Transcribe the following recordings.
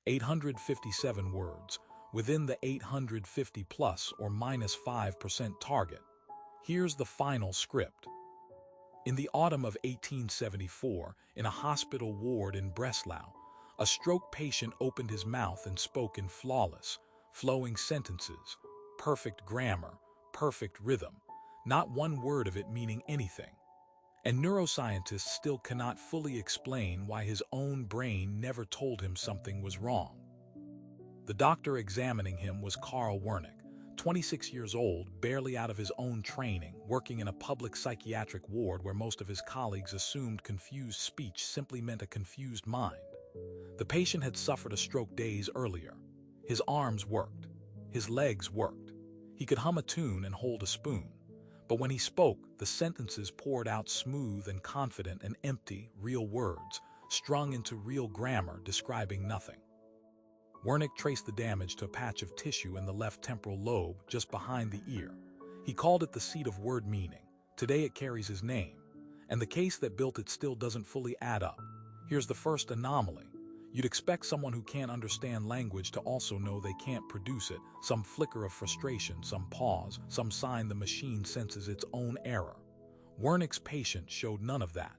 857 words, within the 850 plus or minus 5% target. Here's the final script. In the autumn of 1874, in a hospital ward in Breslau, a stroke patient opened his mouth and spoke in flawless, flowing sentences, perfect grammar, perfect rhythm, not one word of it meaning anything. And neuroscientists still cannot fully explain why his own brain never told him something was wrong. The doctor examining him was Carl Wernicke, 26 years old, barely out of his own training, working in a public psychiatric ward where most of his colleagues assumed confused speech simply meant a confused mind. The patient had suffered a stroke days earlier. His arms worked. His legs worked. He could hum a tune and hold a spoon. But when he spoke, the sentences poured out smooth and confident and empty, real words, strung into real grammar, describing nothing. Wernicke traced the damage to a patch of tissue in the left temporal lobe just behind the ear. He called it the seat of word meaning. Today it carries his name. And the case that built it still doesn't fully add up. Here's the first anomaly. You'd expect someone who can't understand language to also know they can't produce it, some flicker of frustration, some pause, some sign the machine senses its own error. Wernicke's patient showed none of that.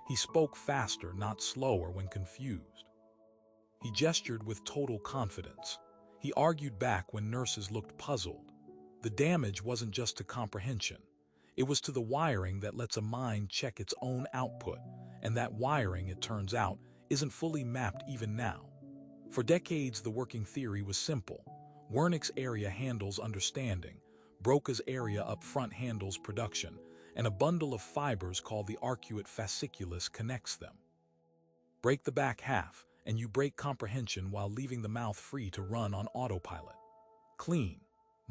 He spoke faster, not slower, when confused. He gestured with total confidence. He argued back when nurses looked puzzled. The damage wasn't just to comprehension. It was to the wiring that lets a mind check its own output, and that wiring, it turns out, isn't fully mapped even now. For decades, the working theory was simple. Wernicke's area handles understanding, Broca's area up front handles production, and a bundle of fibers called the arcuate fasciculus connects them. Break the back half, and you break comprehension while leaving the mouth free to run on autopilot. Clean,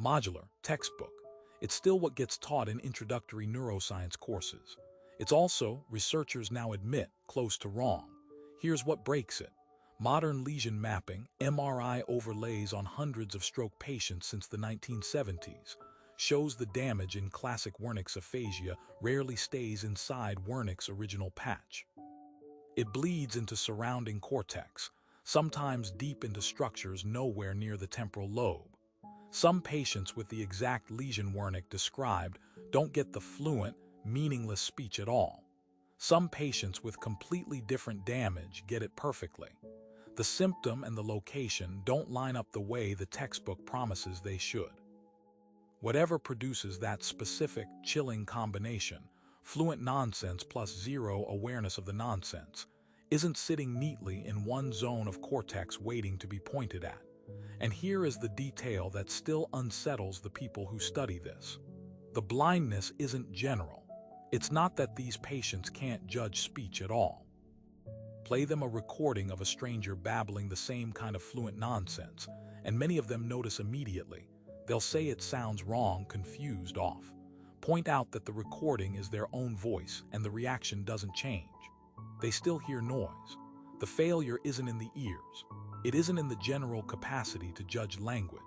modular, textbook. It's still what gets taught in introductory neuroscience courses. It's also, researchers now admit, close to wrong. Here's what breaks it. Modern lesion mapping, MRI overlays on hundreds of stroke patients since the 1970s, shows the damage in classic Wernicke's aphasia rarely stays inside Wernicke's original patch. It bleeds into surrounding cortex, sometimes deep into structures nowhere near the temporal lobe. Some patients with the exact lesion Wernicke described don't get the fluent, meaningless speech at all. Some patients with completely different damage get it perfectly. The symptom and the location don't line up the way the textbook promises they should. Whatever produces that specific, chilling combination, fluent nonsense plus zero awareness of the nonsense, isn't sitting neatly in one zone of cortex waiting to be pointed at. And here is the detail that still unsettles the people who study this. The blindness isn't general. It's not that these patients can't judge speech at all. Play them a recording of a stranger babbling the same kind of fluent nonsense, and many of them notice immediately. They'll say it sounds wrong, confused, off. Point out that the recording is their own voice and the reaction doesn't change. They still hear noise. The failure isn't in the ears. It isn't in the general capacity to judge language.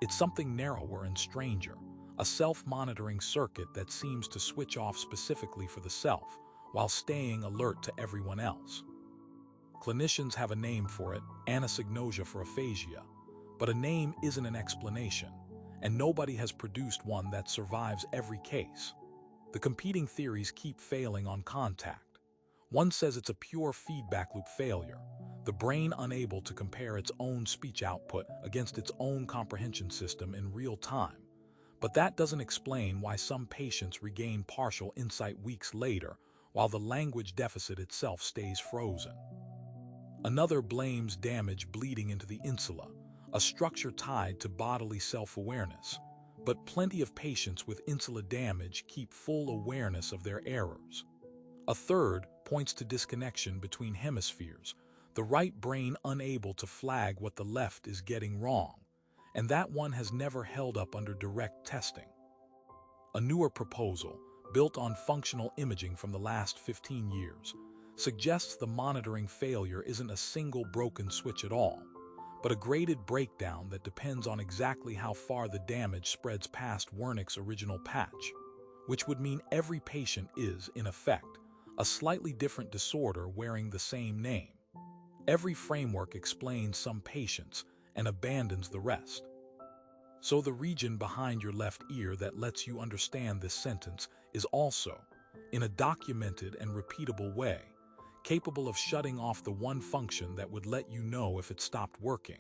It's something narrower and stranger. A self-monitoring circuit that seems to switch off specifically for the self, while staying alert to everyone else. Clinicians have a name for it, anosognosia for aphasia, but a name isn't an explanation, and nobody has produced one that survives every case. The competing theories keep failing on contact. One says it's a pure feedback loop failure, the brain unable to compare its own speech output against its own comprehension system in real time. But that doesn't explain why some patients regain partial insight weeks later, while the language deficit itself stays frozen. Another blames damage bleeding into the insula, a structure tied to bodily self-awareness. But plenty of patients with insula damage keep full awareness of their errors. A third points to disconnection between hemispheres, the right brain unable to flag what the left is getting wrong. And that one has never held up under direct testing. A newer proposal, built on functional imaging from the last 15 years, suggests the monitoring failure isn't a single broken switch at all, but a graded breakdown that depends on exactly how far the damage spreads past Wernicke's original patch, which would mean every patient is, in effect, a slightly different disorder wearing the same name. Every framework explains some patients and abandons the rest. So the region behind your left ear that lets you understand this sentence is also, in a documented and repeatable way, capable of shutting off the one function that would let you know if it stopped working.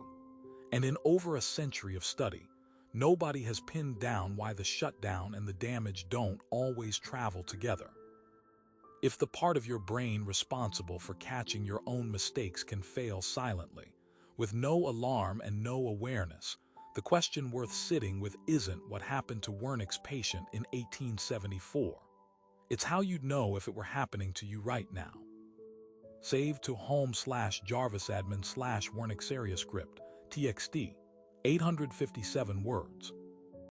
And in over a century of study, nobody has pinned down why the shutdown and the damage don't always travel together. If the part of your brain responsible for catching your own mistakes can fail silently, with no alarm and no awareness, the question worth sitting with isn't what happened to Wernicke's patient in 1874. It's how you'd know if it were happening to you right now. Save to home/jarvisadmin/Wernicke's area script, txt, 857 words.